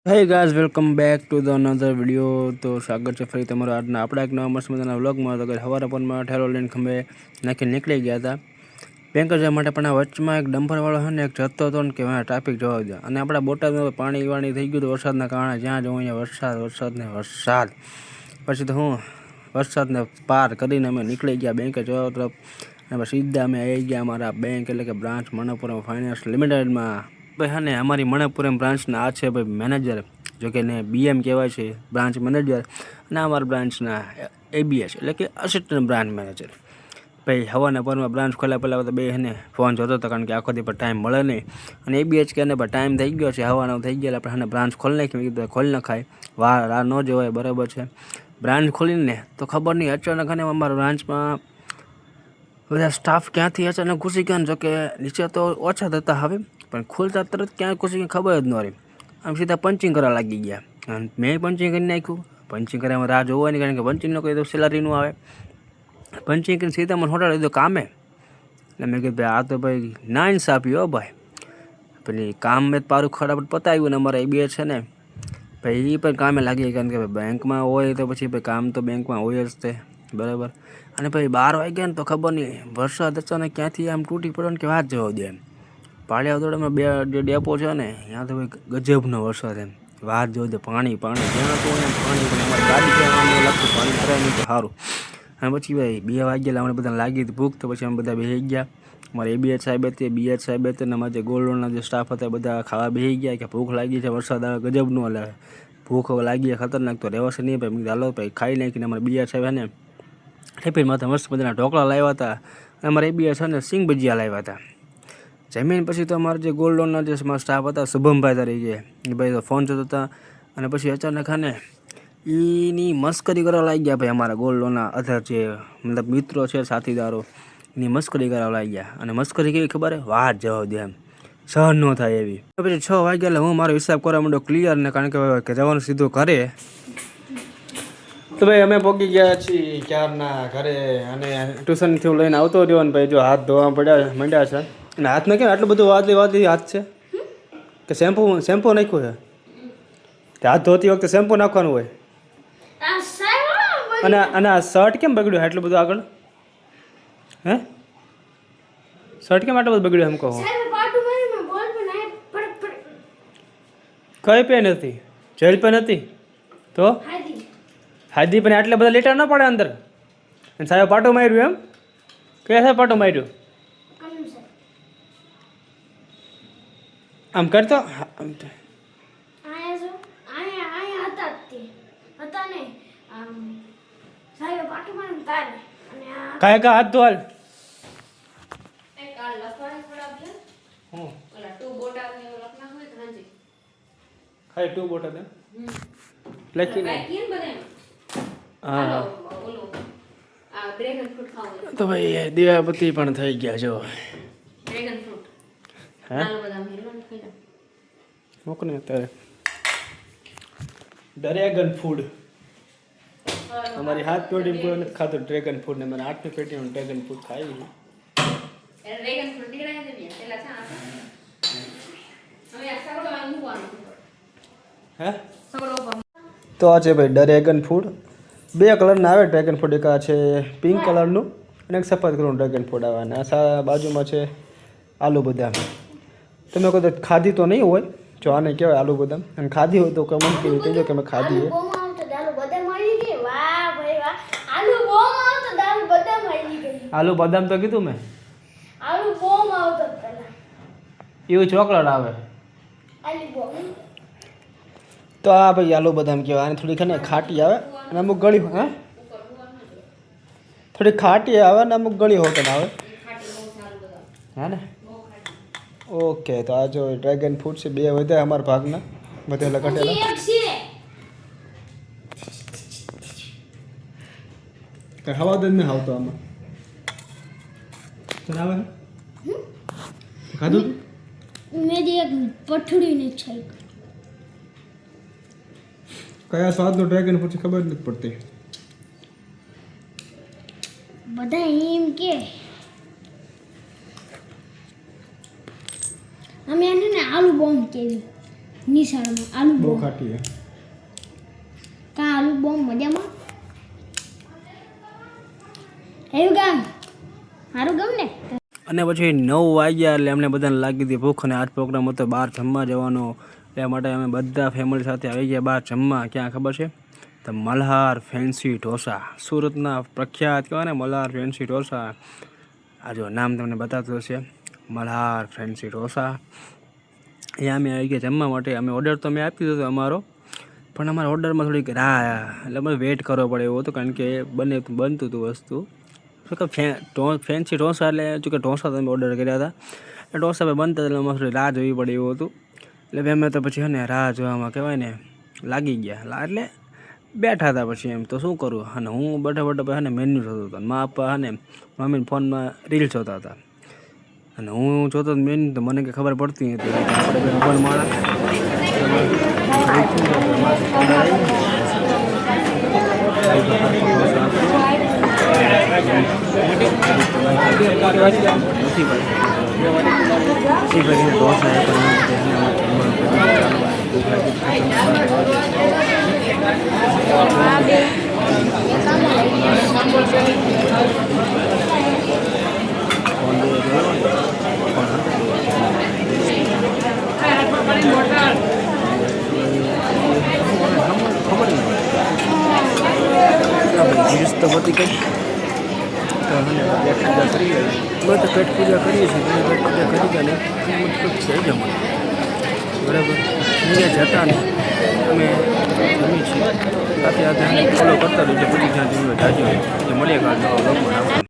Hey guys welcome back to the another video. તો સ્વાગત છે ફરી તમારો આજના આપણા એક નવા મસ્ત મજાના વ્લોગમાં. તો કે સવારે પણ ઠેલો લઈને ખંભે નાખીને નીકળી ગયા હતા બેંક જવા માટે, પણ આ વચમાં એક ડમ્પરવાળો છે ને એક જતો હતો ને કે ટ્રાફિક જોવા દે. અને આપણા બોટાદમાં પાણી વાણી થઈ ગયું હતું વરસાદના કારણે. જ્યાં જવું અહીંયા વરસાદ. પછી તો હું વરસાદને પાર કરીને અમે નીકળી ગયા બેંકે જવા તરફ. અને પછી સીધા અમે આવી ગયા અમારા બેંક એટલે કે બ્રાન્ચ મણપ્પુરમ ફાઇનાન્સ લિમિટેડમાં. ભાઈ હા ને અમારી મણપ્પુરમ બ્રાન્ચના આ છે ભાઈ મેનેજર, જો કે ને BM કહેવાય છે, બ્રાન્ચ મેનેજર. અને અમારા બ્રાન્ચના ABS એટલે કે અસિસ્ટન્ટ બ્રાન્ચ મેનેજર. ભાઈ હવાના પરમાં બ્રાન્ચ ખોલ્યા પહેલાં તો બે એને ફોન જોતો હતો, કારણ કે આખો દી પર ટાઈમ મળે નહીં. અને ABS કે ભાઈ ટાઈમ થઈ ગયો છે, હવાનો થઈ ગયો, આપણે એને બ્રાન્ચ ખોલી નાખી. કીધું ખોલી નખાય, રાહ ન જોવાય, બરાબર છે. બ્રાન્ચ ખોલીને તો ખબર નહીં અચાનક અને અમારા બ્રાન્ચમાં બધા સ્ટાફ ક્યાંથી અચાનક ઘૂસી ગયા. જોકે નીચે તો ઓછા થતા હવે, પણ ખુલતા તરત ક્યાં ઘૂસી ગયા ખબર જ ન રહી. આમ સીધા પંચિંગ કરવા લાગી ગયા. અને મેં પંચિંગ કરી નાખ્યું. પંચિંગ કરવામાં રાહ જોવાની, કારણ કે પંચિંગ ન કરી તો સેલરી નું આવે. પંચિંગ કરીને સીધા મને હોટાડી દીધો કામે. એટલે મેં કીધું ભાઈ આ તો ભાઈ ના ઇન્સાફી હો ભાઈ. પેલી કામ મેં પારું ખરાબ પતાવ્યું ને અમારા ABS છે ને ભાઈ એ પણ કામે લાગી, કારણ કે બેંકમાં હોય તો પછી ભાઈ કામ તો બેંકમાં હોય જ તે, બરાબર. અને ભાઈ 12 વાગ્યા ને તો ખબર નહીં વરસાદ અચાનક ક્યાંથી આમ તૂટી પડ્યો ને કે વાત જવા દે એમ. પાળિયાદોડામાં બે જે ડેપો છે ને ત્યાં તો ભાઈ ગજબનો વરસાદ એમ, વાત જોઈ દે. પાણી જ્યાં તો એમ પાણી, પણ અમારી ગાડી ત્યાં આમ લાગતું પાણી ભરાય નહીં તો સારું. અને પછી ભાઈ 2 વાગ્યા અમને બધાને લાગી હતી ભૂખ, તો પછી અમે બધા બેસી ગયા. અમારે ABS સાહેબ હતી, BH સાહેબ હતી, અને અમારા જે ગોલ્ડ લોનના જે સ્ટાફ હતા બધા ખાવા બેસી ગયા કે ભૂખ લાગી છે, વરસાદ આવે ગજબનો. એટલે ભૂખ લાગી ખતરનાક, તો રહેવાશે નહીં ભાઈ. હાલો ભાઈ ખાઈ નાખીને અમારે BH સાહેબ ને ટિફિન માથે મસ્ત મજાના ઢોકળા લાવ્યા હતા. અને અમારે ABS છે ને સિંગ ભજીયા લાવ્યા હતા. જમીન પછી તો અમારા જે ગોલ્ડ લોનના જે સ્ટાફ હતા, શુભમભાઈ તરીકે, એ ભાઈ તો ફોન જોતા હતા. અને પછી અચાનક ને એની મસ્કરી કરવા લાગી ગયા ભાઈ. અમારા ગોલ્ડ લોનના અધર જે મતલબ મિત્રો છે, સાથીદારો, એની મસ્કરી કરવા લાગી ગયા. અને મસ્કરી કેવી ખબર હે, વાત જવા દે એમ, સહન ન થાય એવી. પછી 6 વાગ્યા એટલે હું મારો હિસાબ કરવા માંડ્યો ક્લિયર ને, કારણ કે જવાનું સીધું ઘરે. તો ભાઈ અમે પહોંચી ગયા છીએ ક્યારના ઘરે. અને ટ્યુશનથી લઈને આવતો રહ્યો ને ભાઈ જો હાથ ધોવા માંડ્યા છે. અને હાથમાં કેમ આટલું બધું વાદળી હાથ છે કે શેમ્પુ નાખ્યું છે? તે હાથ ધોતી વખતે શેમ્પુ નાખવાનું હોય. અને આ શર્ટ કેમ બગડ્યું આટલું બધું આગળ? હે શર્ટ કેમ આટલું બધું બગડ્યું એમ કહો? કઈ પેન હતી? જેલ પેન હતી તો હાદી પણ આટલા બધા લીટર ન પડે અંદર. અને સાહેબ પાટો માર્યું એમ? કયા સાહેબ પાટો માર્યું? આમ કરતો કાંઈ કા હાથ ધોવાલ. ખાલી 2 બોટલ એમ લખીને. હા તો ભાઈ દીવાબત્તી પણ થઈ ગયા જો. મોકને અત્યારે ડ્રેગન ફૂડ અમારી હાથ પેઢી કોઈ નથી ખાતું ડ્રેગન ફૂડ ને. મને 8મી પેઢી ડ્રેગન ફૂડ ખાઈ. હે તો આ છે ભાઈ ડ્રેગન ફૂડ. 2 કલરના આવે ડ્રેગન ફૂડ. એક આ છે પિંક કલરનું અને એક સફેદ કલરનું ડ્રેગન ફૂડ આવે. અને આ બાજુમાં છે આલુ બદામ. તમે કદાચ ખાધી તો નહીં હોય, જો આને કહેવાય આલુ બદામ. અને ખાધી હોય તો કમેન્ટ કરી કહેજો કે મેં ખાધી હોય. આલુ બદામ તો કીધું મેં. એવું ચોકલેટ આવે તો આ ભાઈ આલુ બદામ કહેવાય. આને થોડીક ને ખાટી આવે અને અમુક ગળી, હા થોડી ખાટી આવે ને અમુક ગળી હોટલ આવે. હા ને ઓકે. તો આ જો ડ્રેગન ફ્રૂટ છે, 2 વધ્યા અમારા ભાગના, વધેલા કટેલા. કઈ હવા જ નહીં આવતો આમાં. આવે ખાધું મેરી એક પઠડી ને છે. કયા સ્વાદનો ડ્રેગન ફ્રૂટ છે ખબર નથી પડતી. બધા એમ કે અમે એને આલુ બોમ્બ કેવી નિશાળમાં આલુ બહુ બોમ ખાટી છે. કા આલુ બોમ મજામાં એવું ગામ સારું ગમ ને અને પછી 9 વાગ્યા એટલે અમને બધાને લાગી હતી ભૂખ અને આજ પ્રોગ્રામ હતો બહાર જમવા જવાનો. એ માટે અમે બધા ફેમિલી સાથે આવી ગયા બહાર જમવા. ક્યાં ખબર છે? તો મલ્હાર ફેન્સી ઢોસા, સુરતના પ્રખ્યાત કહેવાય ને મલ્હાર ફેન્સી ઢોસા. આ જો નામ તમને બતાવતો હશે, મલ્હાર ફેન્સી ઢોસા. અહીંયા અમે આવી ગયા જમવા માટે. અમે ઓર્ડર તો અમે આપી દીધો અમારો, પણ અમારા ઓર્ડરમાં થોડીક રાહ એટલે અમે વેઇટ કરવો પડે એવું હતું, કારણ કે બનતું હતું વસ્તુ. શું કે ફેન્સી ઢોસા એટલે જો કે ઢોસા તમે ઓર્ડર કર્યા હતા, એ ઢોસા ભાઈ બનતા એટલે અમારે થોડી રાહ જોવી પડે એવું હતું. એટલે ભાઈ અમે તો પછી ને રાહ જોવામાં કહેવાય ને લાગી ગયા. એટલે બેઠા હતા પછી એમ તો શું કરું. અને હું બેઠા પછી ને મેન્યુ જોતો હતો. મા પપ્પા ને મમ્મીને ફોનમાં રીલ જોતા હતા અને હું જોતો મેન્યુ તો મને કંઈ ખબર પડતી નથી. આપણે બે મોબાઈલ માણા તો બધી કંઈ તો પેટ પૂજા કરીએ બધું પેટ પૂજા કરીએ છીએ. પેટ પૂજા કરી ગયા ને મતલબ થઈ જવાનું બરાબર. અહીંયા જતા ને અમે જમીએ છીએ સાથે સાથે ફોલો કરતા રહીએ. પછી જ્યાં જમીએ જાજો મળીએ કાલ નવા બ્લોગમાં.